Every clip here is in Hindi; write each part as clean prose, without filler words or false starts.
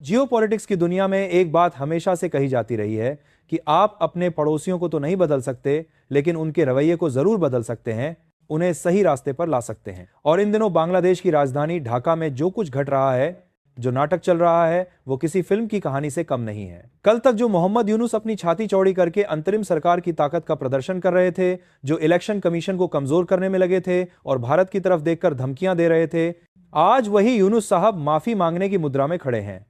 जियोपॉलिटिक्स की दुनिया में एक बात हमेशा से कही जाती रही है कि आप अपने पड़ोसियों को तो नहीं बदल सकते, लेकिन उनके रवैये को जरूर बदल सकते हैं, उन्हें सही रास्ते पर ला सकते हैं। और इन दिनों बांग्लादेश की राजधानी ढाका में जो कुछ घट रहा है, जो नाटक चल रहा है, वो किसी फिल्म की कहानी से कम नहीं है। कल तक जो मोहम्मद यूनुस अपनी छाती चौड़ी करके अंतरिम सरकार की ताकत का प्रदर्शन कर रहे थे, जो इलेक्शन कमीशन को कमजोर करने में लगे थे और भारत की तरफ देखकर धमकियां दे रहे थे, आज वही यूनुस साहब माफी मांगने की मुद्रा में खड़े हैं।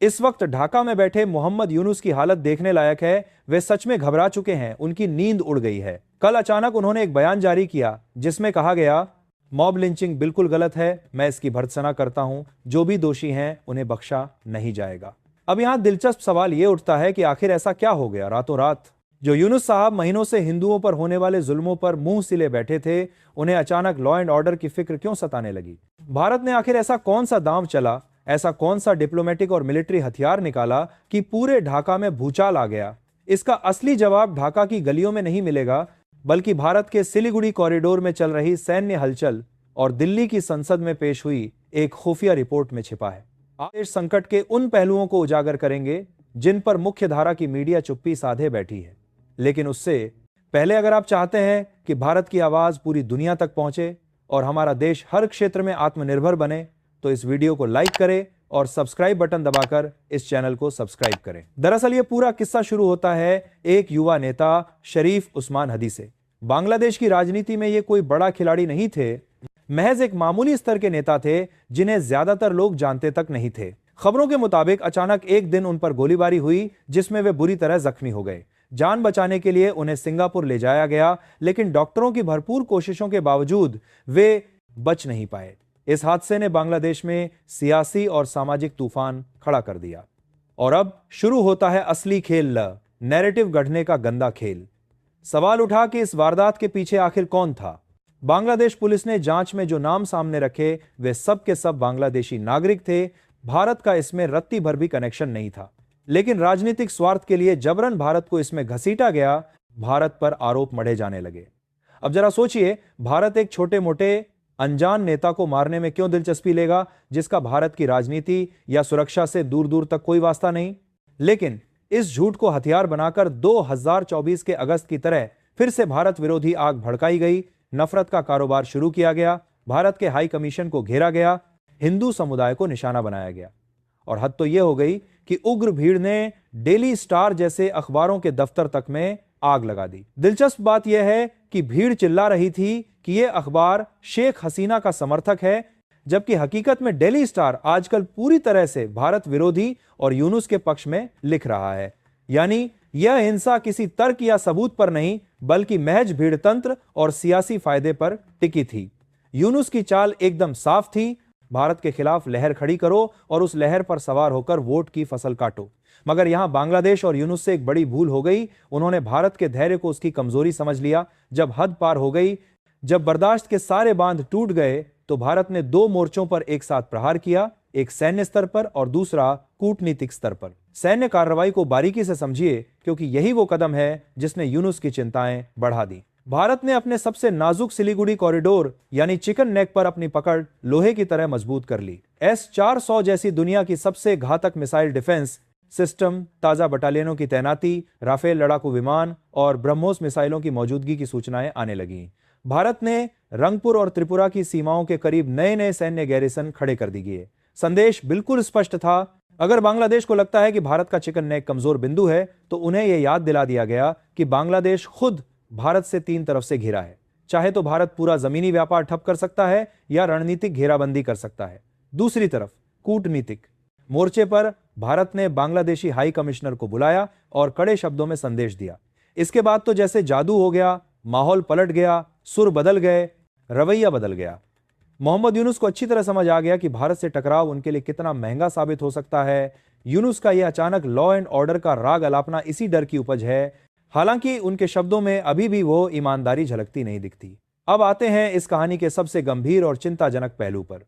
इस वक्त ढाका में बैठे मोहम्मद यूनुस की हालत देखने लायक है। वे सच में घबरा चुके हैं, उनकी नींद उड़ गई है। कल अचानक उन्होंने एक बयान जारी किया जिसमें कहा गया, मॉब लिंचिंग बिल्कुल गलत है, मैं इसकी भर्त्सना करता हूं, जो भी दोषी हैं उन्हें बख्शा नहीं जाएगा। अब यहां दिलचस्प सवाल यह उठता है कि आखिर ऐसा क्या हो गया रातों रात जो यूनुस साहब महीनों से हिंदुओं पर होने वाले जुल्मों पर मुंह सिले बैठे थे, उन्हें अचानक लॉ एंड ऑर्डर की फिक्र क्यों सताने लगी? भारत ने आखिर ऐसा कौन सा दांव चला, ऐसा कौन सा डिप्लोमेटिक और मिलिट्री हथियार निकाला कि पूरे ढाका में भूचाल आ गया? इसका असली जवाब ढाका की गलियों में नहीं मिलेगा, बल्कि भारत के सिलीगुड़ी कॉरिडोर में चल रही सैन्य हलचल और दिल्ली की संसद में पेश हुई एक खुफिया रिपोर्ट में छिपा है। आज इस संकट के उन पहलुओं को उजागर करेंगे जिन पर मुख्य धारा की मीडिया चुप्पी साधे बैठी है। लेकिन उससे पहले अगर आप चाहते हैं कि भारत की आवाज पूरी दुनिया तक पहुंचे और हमारा देश हर क्षेत्र में आत्मनिर्भर बने, तो इस वीडियो को लाइक करें और सब्सक्राइब बटन दबाकर इस चैनल को सब्सक्राइब करें। दरअसल ये पूरा किस्सा शुरू होता है एक युवा नेता शरीफ उस्मान हदी से। बांग्लादेश की राजनीति में ये कोई बड़ा खिलाड़ी नहीं थे, महज एक मामूली स्तर के नेता थे जिन्हें ज्यादातर लोग जानते तक नहीं थे। खबरों के मुताबिक अचानक एक दिन उन पर गोलीबारी हुई जिसमें वे बुरी तरह जख्मी हो गए। जान बचाने के लिए उन्हें सिंगापुर ले जाया गया, लेकिन डॉक्टरों की भरपूर कोशिशों के बावजूद वे बच नहीं पाए। इस हादसे ने बांग्लादेश में सियासी और सामाजिक तूफान खड़ा कर दिया। और अब शुरू होता है असली खेल, नैरेटिव गढ़ने का गंदा खेल। सवाल उठा कि इस वारदात के पीछे आखिर कौन था? बांग्लादेश पुलिस ने जांच में जो नाम सामने रखे वे सब के सब बांग्लादेशी नागरिक थे। भारत का इसमें रत्ती भर भी कनेक्शन नहीं था, लेकिन राजनीतिक स्वार्थ के लिए जबरन भारत को इसमें घसीटा गया। भारत पर आरोप मढ़े जाने लगे। अब जरा सोचिए, भारत एक छोटे मोटे अनजान नेता को मारने में क्यों दिलचस्पी लेगा जिसका भारत की राजनीति या सुरक्षा से दूर दूर तक कोई वास्ता नहीं? लेकिन इस झूठ को हथियार बनाकर 2024 के अगस्त की तरह फिर से भारत विरोधी आग भड़काई गई, नफरत का कारोबार शुरू किया गया, भारत के हाई कमीशन को घेरा गया, हिंदू समुदाय को निशाना बनाया गया। और हद तो यह हो गई कि उग्र भीड़ ने डेली स्टार जैसे अखबारों के दफ्तर तक में आग लगा दी। दिलचस्प बात यह है कि भीड़ चिल्ला रही थी कि यह अखबार शेख हसीना का समर्थक है, जबकि हकीकत में डेली स्टार आजकल पूरी तरह से भारत विरोधी और यूनुस के पक्ष में लिख रहा है। यानी यह हिंसा किसी तर्क या सबूत पर नहीं, बल्कि महज भीड़तंत्र और सियासी फायदे पर टिकी थी। यूनुस की चाल एकदम साफ थी, भारत के खिलाफ लहर खड़ी करो और उस लहर पर सवार होकर वोट की फसल काटो। मगर यहां बांग्लादेश और यूनुस से एक बड़ी भूल हो गई। उन्होंने भारत के धैर्य को उसकी कमजोरी समझ लिया। जब हद पार हो गई, जब बर्दाश्त के सारे बांध टूट गए, तो भारत ने दो मोर्चों पर एक साथ प्रहार किया, एक सैन्य स्तर पर और दूसरा कूटनीतिक स्तर पर। सैन्य कार्रवाई को बारीकी से समझिए, क्योंकि यही वो कदम है जिसने यूनुस की चिंताएं बढ़ा दी। भारत ने अपने सबसे नाजुक सिलीगुड़ी कॉरिडोर यानी चिकन नेक पर अपनी पकड़ लोहे की तरह मजबूत कर ली। S-400 जैसी दुनिया की सबसे घातक मिसाइल डिफेंस सिस्टम, ताजा बटालियनों की तैनाती, राफेल लड़ाकू विमान और ब्रह्मोस मिसाइलों की मौजूदगी की सूचनाएं आने लगीं। भारत ने रंगपुर और त्रिपुरा की सीमाओं के करीब नए नए सैन्य गैरिसन खड़े कर दिए। संदेश बिल्कुल स्पष्ट था। अगर बांग्लादेश को लगता है कि भारत का चिकन नेक कमजोर बिंदु है, तो उन्हें यह याद दिला दिया गया कि बांग्लादेश खुद भारत से तीन तरफ से घिरा है। चाहे तो भारत पूरा जमीनी व्यापार ठप कर सकता है या रणनीतिक घेराबंदी कर सकता है। दूसरी तरफ कूटनीतिक मोर्चे पर भारत ने बांग्लादेशी हाई कमिश्नर को बुलाया और कड़े शब्दों में संदेश दिया। इसके बाद तो जैसे जादू हो गया, माहौल पलट गया, सुर बदल गए, रवैया बदल गया। मोहम्मद यूनुस को अच्छी तरह समझ आ गया कि भारत से टकराव उनके लिए कितना महंगा साबित हो सकता है। यूनुस का यह अचानक लॉ एंड ऑर्डर का राग अलापना इसी डर की उपज है। हालांकि उनके शब्दों में अभी भी वो ईमानदारी झलकती नहीं दिखती। अब आते हैं इस कहानी के सबसे गंभीर और चिंताजनक पहलू पर।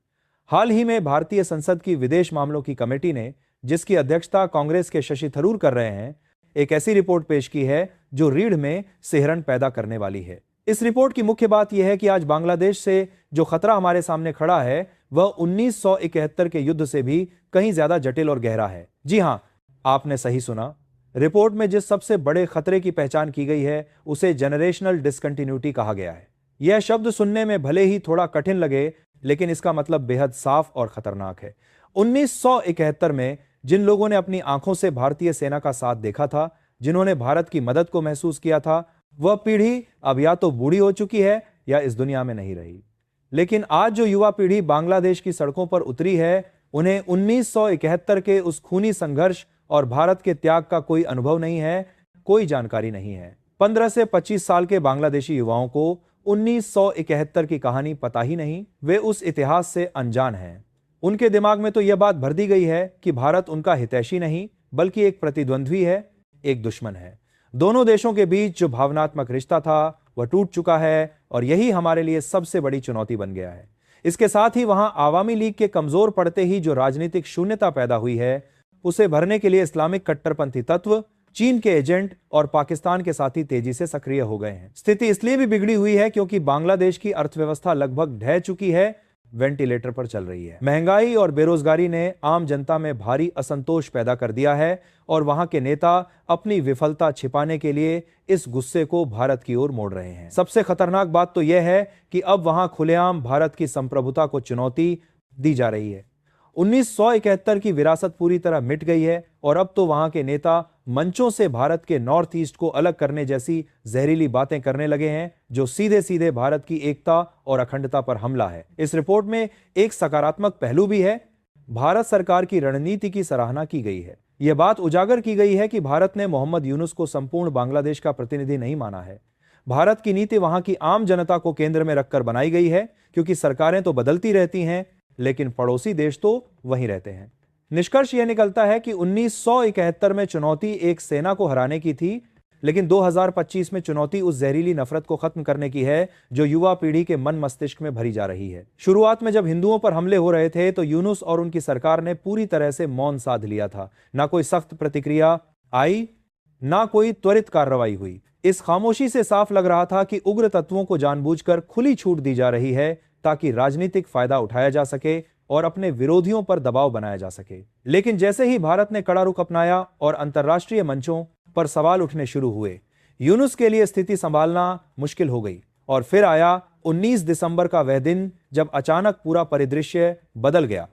हाल ही में भारतीय संसद की विदेश मामलों की कमेटी ने, जिसकी अध्यक्षता कांग्रेस के शशि थरूर कर रहे हैं, एक ऐसी रिपोर्ट पेश की है जो रीढ़ में सिहरन पैदा करने वाली है। इस रिपोर्ट की मुख्य बात यह है कि आज बांग्लादेश से जो खतरा हमारे सामने खड़ा है, वह 1971 के युद्ध से भी कहीं ज्यादा जटिल और गहरा है। जी हां, आपने सही सुना। रिपोर्ट में जिस सबसे बड़े खतरे की पहचान की गई है उसे जनरेशनल डिसकंटिन्यूटी कहा गया है। यह शब्द सुनने में भले ही थोड़ा कठिन लगे, लेकिन इसका मतलब बेहद साफ और खतरनाक है। 1971 में जिन लोगों ने अपनी आंखों से भारतीय सेना का साथ देखा था, जिन्होंने भारत की मदद को महसूस किया था, वह पीढ़ी अब या तो बूढ़ी हो चुकी है या इस दुनिया में नहीं रही। लेकिन आज जो युवा पीढ़ी बांग्लादेश की सड़कों पर उतरी है, उन्हें 1971 के उस खूनी संघर्ष और भारत के त्याग का कोई अनुभव नहीं है, कोई जानकारी नहीं है। 15 से 25 साल के बांग्लादेशी युवाओं को 1971 की कहानी पता ही नहीं। वे उस इतिहास से अनजान हैं। उनके दिमाग में तो यह बात भर दी गई है कि भारत उनका हितैषी नहीं बल्कि एक प्रतिद्वंद्वी है, एक दुश्मन है। दोनों देशों के बीच जो भावनात्मक रिश्ता था वह टूट चुका है और यही हमारे लिए सबसे बड़ी चुनौती बन गया है। इसके साथ ही वहां आवामी लीग के कमजोर पड़ते ही जो राजनीतिक शून्यता पैदा हुई है, उसे भरने के लिए इस्लामिक कट्टरपंथी तत्व, चीन के एजेंट और पाकिस्तान के साथी तेजी से सक्रिय हो गए हैं। स्थिति इसलिए भी बिगड़ी हुई है क्योंकि बांग्लादेश की अर्थव्यवस्था लगभग ढह चुकी है, वेंटिलेटर पर चल रही है। महंगाई और बेरोजगारी ने आम जनता में भारी असंतोष पैदा कर दिया है और वहां के नेता अपनी विफलता छिपाने के लिए इस गुस्से को भारत की ओर मोड़ रहे हैं। सबसे खतरनाक बात तो यह है कि अब वहां खुलेआम भारत की संप्रभुता को चुनौती दी जा रही है। 1971 की विरासत पूरी तरह मिट गई है और अब तो वहां के नेता मंचों से भारत के नॉर्थ ईस्ट को अलग करने जैसी जहरीली बातें करने लगे हैं, जो सीधे सीधे भारत की एकता और अखंडता पर हमला है। इस रिपोर्ट में एक सकारात्मक पहलू भी है। भारत सरकार की रणनीति की सराहना की गई है। यह बात उजागर की गई है कि भारत ने मोहम्मद यूनुस को संपूर्ण बांग्लादेश का प्रतिनिधि नहीं माना है। भारत की नीति वहां की आम जनता को केंद्र में रखकर बनाई गई है, क्योंकि सरकारें तो बदलती रहती हैं लेकिन पड़ोसी देश तो वहीं रहते हैं। निष्कर्ष यह निकलता है कि 1971 में चुनौती एक सेना को हराने की थी, लेकिन 2025 में चुनौती उस जहरीली नफरत को खत्म करने की है जो युवा पीढ़ी के मन मस्तिष्क में भरी जा रही है। शुरुआत में जब हिंदुओं पर हमले हो रहे थे तो यूनुस और उनकी सरकार ने पूरी तरह से मौन साध लिया था। ना कोई सख्त प्रतिक्रिया आई, ना कोई त्वरित कार्रवाई हुई। इस खामोशी से साफ लग रहा था कि उग्र तत्वों को जानबूझकर खुली छूट दी जा रही है ताकि राजनीतिक फायदा उठाया जा सके और अपने विरोधियों पर दबाव बनाया जा सके। लेकिन जैसे ही भारत ने कड़ा रुख अपनाया और अंतर्राष्ट्रीय मंचों पर सवाल उठने शुरू हुए, यूनुस के लिए स्थिति संभालना मुश्किल हो गई। और फिर आया 19 दिसंबर का वह दिन जब अचानक पूरा परिदृश्य बदल गया।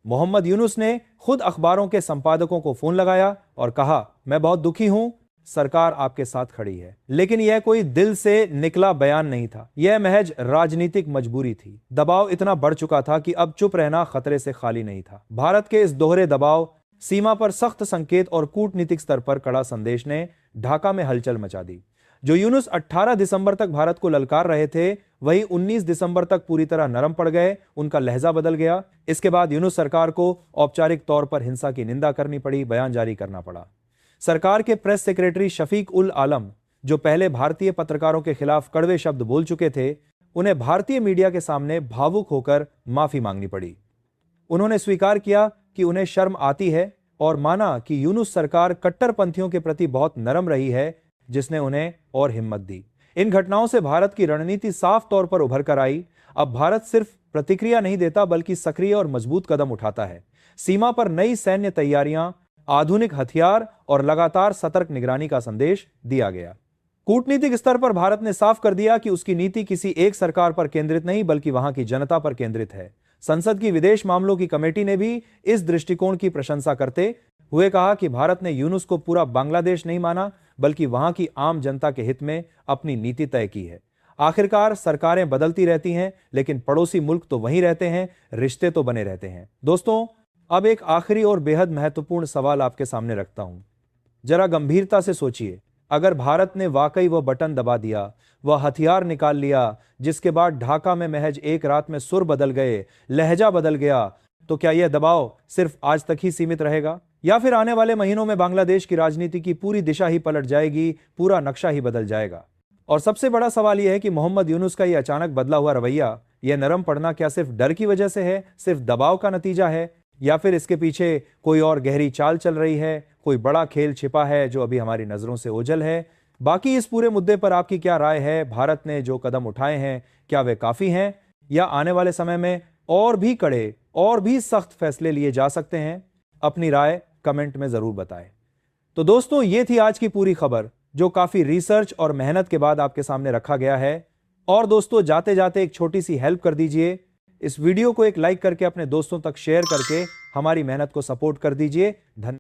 मोहम्मद यूनुस ने खुद अखबारों के संपादकों को फोन लगाया और कहा, मैं बहुत दुखी हूं, सरकार आपके साथ खड़ी है। लेकिन यह कोई दिल से निकला बयान नहीं था, यह महज राजनीतिक मजबूरी थी। दबाव इतना बढ़ चुका था कि अब चुप रहना खतरे से खाली नहीं था। भारत के इस दोहरे दबाव, सीमा पर सख्त संकेत और कूटनीतिक स्तर पर कड़ा संदेश ने ढाका में हलचल मचा दी। जो यूनुस 18 दिसंबर तक भारत को ललकार रहे थे, वही 19 दिसंबर तक पूरी तरह नरम पड़ गए, उनका लहजा बदल गया। इसके बाद यूनुस सरकार को औपचारिक तौर पर हिंसा की निंदा करनी पड़ी, बयान जारी करना पड़ा। सरकार के प्रेस सेक्रेटरी शफीक उल आलम, जो पहले भारतीय पत्रकारों के खिलाफ कड़वे शब्द बोल चुके थे, उन्हें भारतीय मीडिया के सामने भावुक होकर माफी मांगनी पड़ी। उन्होंने स्वीकार किया कि उन्हें शर्म आती है और माना कि यूनुस सरकार कट्टरपंथियों के प्रति बहुत नरम रही है, जिसने उन्हें और हिम्मत दी। इन घटनाओं से भारत की रणनीति साफ तौर पर उभर कर आई। अब भारत सिर्फ प्रतिक्रिया नहीं देता बल्कि सक्रिय और मजबूत कदम उठाता है। सीमा पर नई सैन्य तैयारियां, आधुनिक हथियार और लगातार सतर्क निगरानी का संदेश दिया गया। कूटनीतिक स्तर पर भारत ने साफ कर दिया कि उसकी नीति किसी एक सरकार पर केंद्रित नहीं बल्कि वहां की जनता पर केंद्रित है। संसद की विदेश मामलों की कमेटी ने भी इस दृष्टिकोण की प्रशंसा करते हुए कहा कि भारत ने यूनुस को पूरा बांग्लादेश नहीं माना बल्कि वहां की आम जनता के हित में अपनी नीति तय की है। आखिरकार सरकारें बदलती रहती हैं, लेकिन पड़ोसी मुल्क तो वहीं रहते हैं, रिश्ते तो बने रहते हैं। दोस्तों, अब एक आखिरी और बेहद महत्वपूर्ण सवाल आपके सामने रखता हूं। जरा गंभीरता से सोचिए, अगर भारत ने वाकई वह बटन दबा दिया, वह हथियार निकाल लिया जिसके बाद ढाका में महज एक रात में सुर बदल गए, लहजा बदल गया, तो क्या यह दबाव सिर्फ आज तक ही सीमित रहेगा या फिर आने वाले महीनों में बांग्लादेश की राजनीति की पूरी दिशा ही पलट जाएगी, पूरा नक्शा ही बदल जाएगा? और सबसे बड़ा सवाल यह है कि मोहम्मद यूनुस का यह अचानक बदला हुआ रवैया, यह नरम पड़ना क्या सिर्फ डर की वजह से है, सिर्फ दबाव का नतीजा है, या फिर इसके पीछे कोई और गहरी चाल चल रही है, कोई बड़ा खेल छिपा है जो अभी हमारी नजरों से ओझल है? बाकी इस पूरे मुद्दे पर आपकी क्या राय है? भारत ने जो कदम उठाए हैं क्या वे काफी हैं या आने वाले समय में और भी कड़े और भी सख्त फैसले लिए जा सकते हैं? अपनी राय कमेंट में जरूर बताएं। तो दोस्तों, ये थी आज की पूरी खबर, जो काफी रिसर्च और मेहनत के बाद आपके सामने रखा गया है। और दोस्तों, जाते जाते एक छोटी सी हेल्प कर दीजिए, इस वीडियो को एक लाइक करके अपने दोस्तों तक शेयर करके हमारी मेहनत को सपोर्ट कर दीजिए। धन्यवाद।